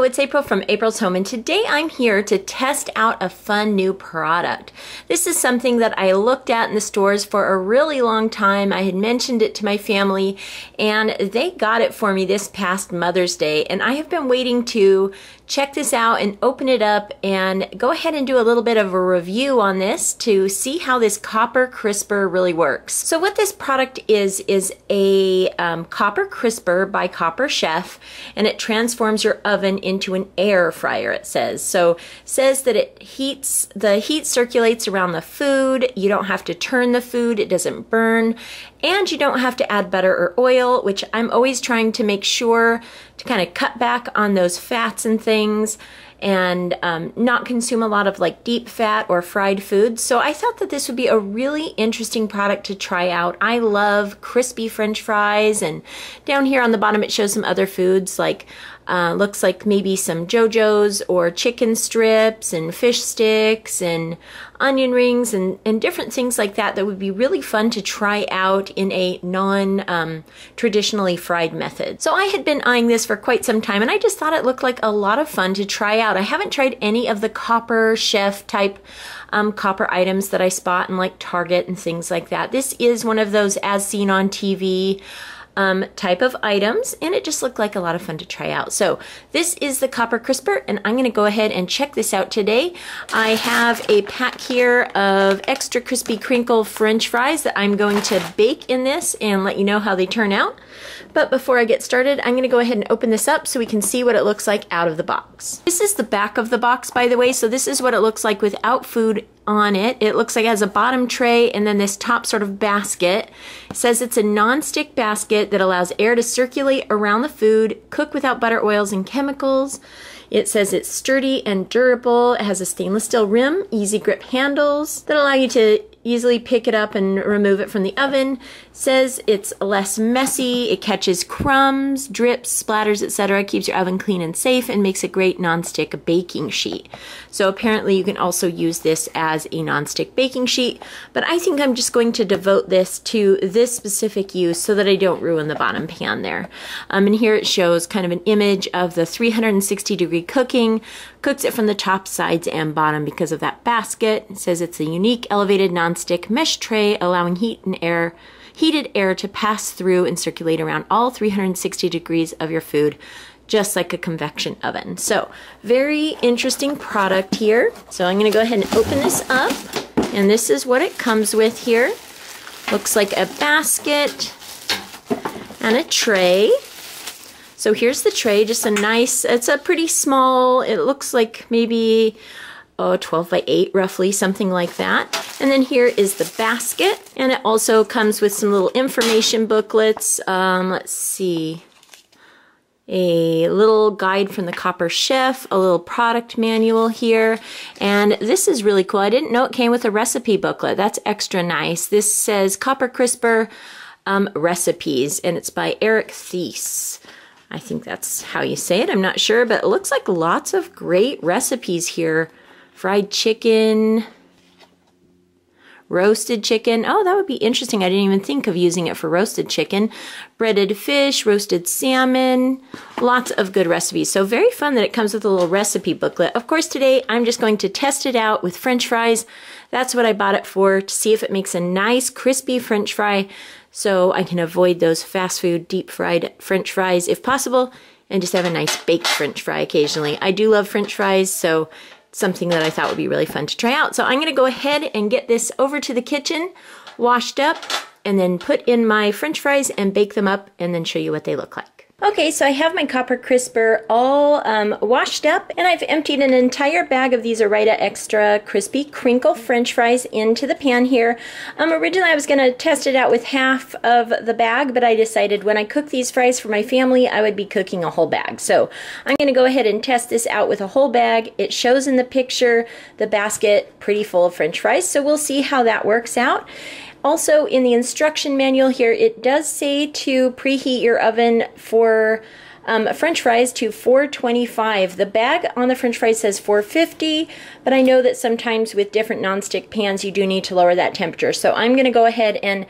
it's April from April's Home, and today I'm here to test out a fun new product. This is something that I looked at in the stores for a really long time. I had mentioned it to my family, and they got it for me this past Mother's Day, and I have been waiting to check this out and open it up and go ahead and do a little bit of a review on this to see how this copper crisper really works. So what this product is a copper crisper by Copper Chef, and it transforms your oven into an air fryer, it says. So it says that the heat circulates around the food, you don't have to turn the food, it doesn't burn, and you don't have to add butter or oil, which I'm always trying to make sure to kind of cut back on those fats and things and not consume a lot of like deep fat or fried foods. So I thought that this would be a really interesting product to try out. I love crispy French fries, and down here on the bottom it shows some other foods like looks like maybe some JoJo's or chicken strips and fish sticks and onion rings and different things like that that would be really fun to try out in a non-traditionally fried method. So I had been eyeing this for quite some time, and I just thought it looked like a lot of fun to try out. I haven't tried any of the Copper Chef type copper items that I spot in like Target and things like that. This is one of those as seen on TV type of items, and it just looked like a lot of fun to try out. So this is the Copper Crisper, and I'm going to go ahead and check this out today. I have a pack here of extra crispy crinkle French fries that I'm going to bake in this and let you know how they turn out. But before I get started, I'm going to go ahead and open this up so we can see what it looks like out of the box. This is the back of the box, by the way, so this is what it looks like without food on it. It looks like it has a bottom tray and then this top sort of basket. It says it's a non-stick basket that allows air to circulate around the food, cook without butter, oils, and chemicals. It says it's sturdy and durable. It has a stainless steel rim, easy grip handles that allow you to easily pick it up and remove it from the oven. It says it's less messy, it catches crumbs, drips, splatters, etc., keeps your oven clean and safe, and makes a great non-stick baking sheet. So apparently you can also use this as a non-stick baking sheet, but I think I'm just going to devote this to this specific use so that I don't ruin the bottom pan there. And here it shows kind of an image of the 360-degree cooking. Cooks it from the top, sides, and bottom because of that basket. It says it's a unique elevated non-stick mesh tray allowing heated air to pass through and circulate around all 360 degrees of your food, just like a convection oven. So very interesting product here. So I'm going to go ahead and open this up, and this is what it comes with here. Looks like a basket and a tray. So here's the tray, just a nice, it's a pretty small, it looks like maybe 12 by 8 roughly, something like that. And then here is the basket, and it also comes with some little information booklets. Let's see, a little guide from the Copper Chef, a little product manual here, and this is really cool. I didn't know it came with a recipe booklet. That's extra nice. This says Copper Crisper Recipes, and it's by Eric Thies. I think that's how you say it, I'm not sure, but it looks like lots of great recipes here. Fried chicken, roasted chicken. Oh, that would be interesting. I didn't even think of using it for roasted chicken. Breaded fish, roasted salmon, lots of good recipes. So very fun that it comes with a little recipe booklet. Of course, today I'm just going to test it out with French fries. That's what I bought it for, to see if it makes a nice crispy French fry, so I can avoid those fast food deep fried French fries if possible, and just have a nice baked French fry occasionally. I do love French fries, so it's something that I thought would be really fun to try out. So I'm going to go ahead and get this over to the kitchen, washed up, and then put in my French fries and bake them up, and then show you what they look like. Okay, so I have my Copper Crisper all washed up, and I've emptied an entire bag of these Ore-Ida Extra Crispy Crinkle French fries into the pan here. Originally I was going to test it out with half of the bag, but I decided when I cook these fries for my family, I would be cooking a whole bag. So I'm going to go ahead and test this out with a whole bag. It shows in the picture the basket pretty full of French fries, so we'll see how that works out. Also, in the instruction manual here, it does say to preheat your oven for French fries to 425. The bag on the French fries says 450, but I know that sometimes with different nonstick pans, you do need to lower that temperature. So I'm going to go ahead and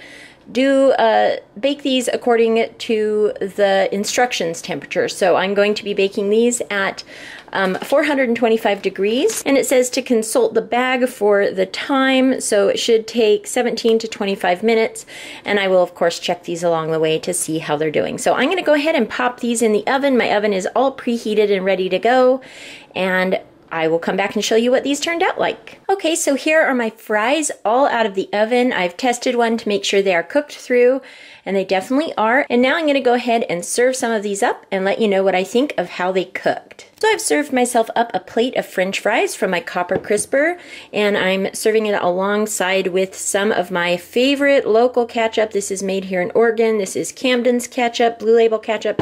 bake these according to the instructions temperature. So I'm going to be baking these at 425 degrees, and it says to consult the bag for the time, so it should take 17 to 25 minutes, and I will of course check these along the way to see how they're doing. So I'm going to go ahead and pop these in the oven. My oven is all preheated and ready to go, and I will come back and show you what these turned out like. Okay, so here are my fries all out of the oven. I've tested one to make sure they are cooked through, and they definitely are. And now I'm gonna go ahead and serve some of these up and let you know what I think of how they cooked. So I've served myself up a plate of French fries from my copper crisper, and I'm serving it alongside with some of my favorite local ketchup. This is made here in Oregon. This is Camden's ketchup, Blue Label ketchup.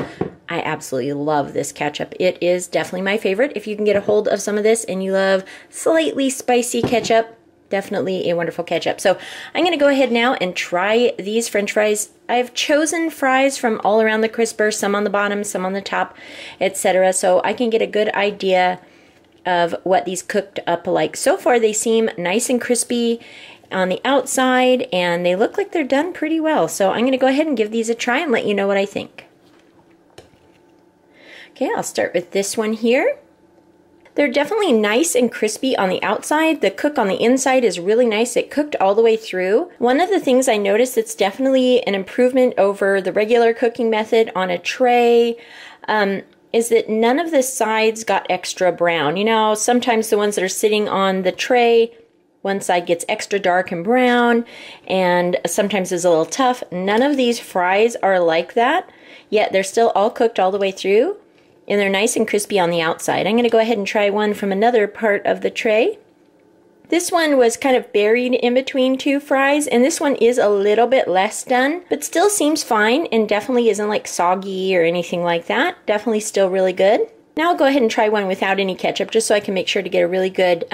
I absolutely love this ketchup. It is definitely my favorite. If you can get a hold of some of this and you love slightly spicy ketchup, definitely a wonderful ketchup. So I'm going to go ahead now and try these French fries. I've chosen fries from all around the crisper, some on the bottom, some on the top, etc. So I can get a good idea of what these cooked up like. So far they seem nice and crispy on the outside, and they look like they're done pretty well. So I'm going to go ahead and give these a try and let you know what I think. Okay, I'll start with this one here. They're definitely nice and crispy on the outside. The cook on the inside is really nice. It cooked all the way through. One of the things I noticed that's definitely an improvement over the regular cooking method on a tray is that none of the sides got extra brown. You know, sometimes the ones that are sitting on the tray, one side gets extra dark and brown, and sometimes is a little tough. None of these fries are like that, yet they're still all cooked all the way through. And they're nice and crispy on the outside. I'm going to go ahead and try one from another part of the tray. This one was kind of buried in between two fries, and this one is a little bit less done, but still seems fine and definitely isn't like soggy or anything like that. Definitely still really good. Now I'll go ahead and try one without any ketchup just so I can make sure to get a really good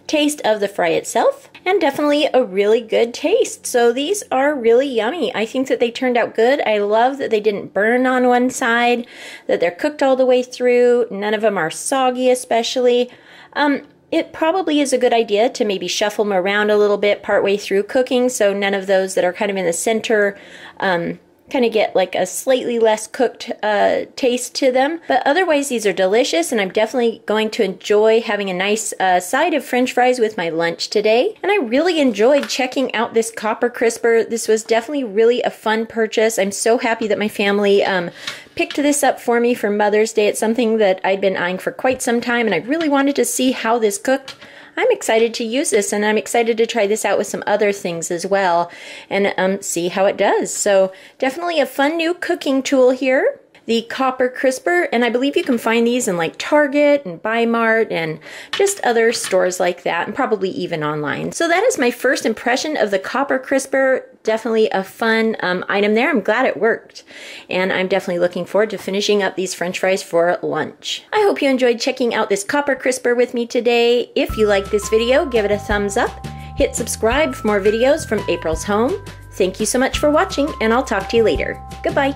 taste of the fry itself, and definitely a really good taste. So these are really yummy. I think that they turned out good. I love that they didn't burn on one side, that they're cooked all the way through. None of them are soggy especially. It probably is a good idea to maybe shuffle them around a little bit partway through cooking, so none of those that are kind of in the center kind of get like a slightly less cooked taste to them. But otherwise these are delicious, and I'm definitely going to enjoy having a nice side of French fries with my lunch today. And I really enjoyed checking out this copper crisper. This was definitely really a fun purchase. I'm so happy that my family picked this up for me for Mother's Day. It's something that I'd been eyeing for quite some time, and I really wanted to see how this cooked. I'm excited to use this, and I'm excited to try this out with some other things as well and see how it does. So definitely a fun new cooking tool here, the copper crisper, and I believe you can find these in like Target and Bi-Mart and just other stores like that, and probably even online. So that is my first impression of the copper crisper. Definitely a fun item there. I'm glad it worked, and I'm definitely looking forward to finishing up these French fries for lunch. I hope you enjoyed checking out this copper crisper with me today. If you liked this video, give it a thumbs up. Hit subscribe for more videos from April's Home. Thank you so much for watching, and I'll talk to you later. Goodbye.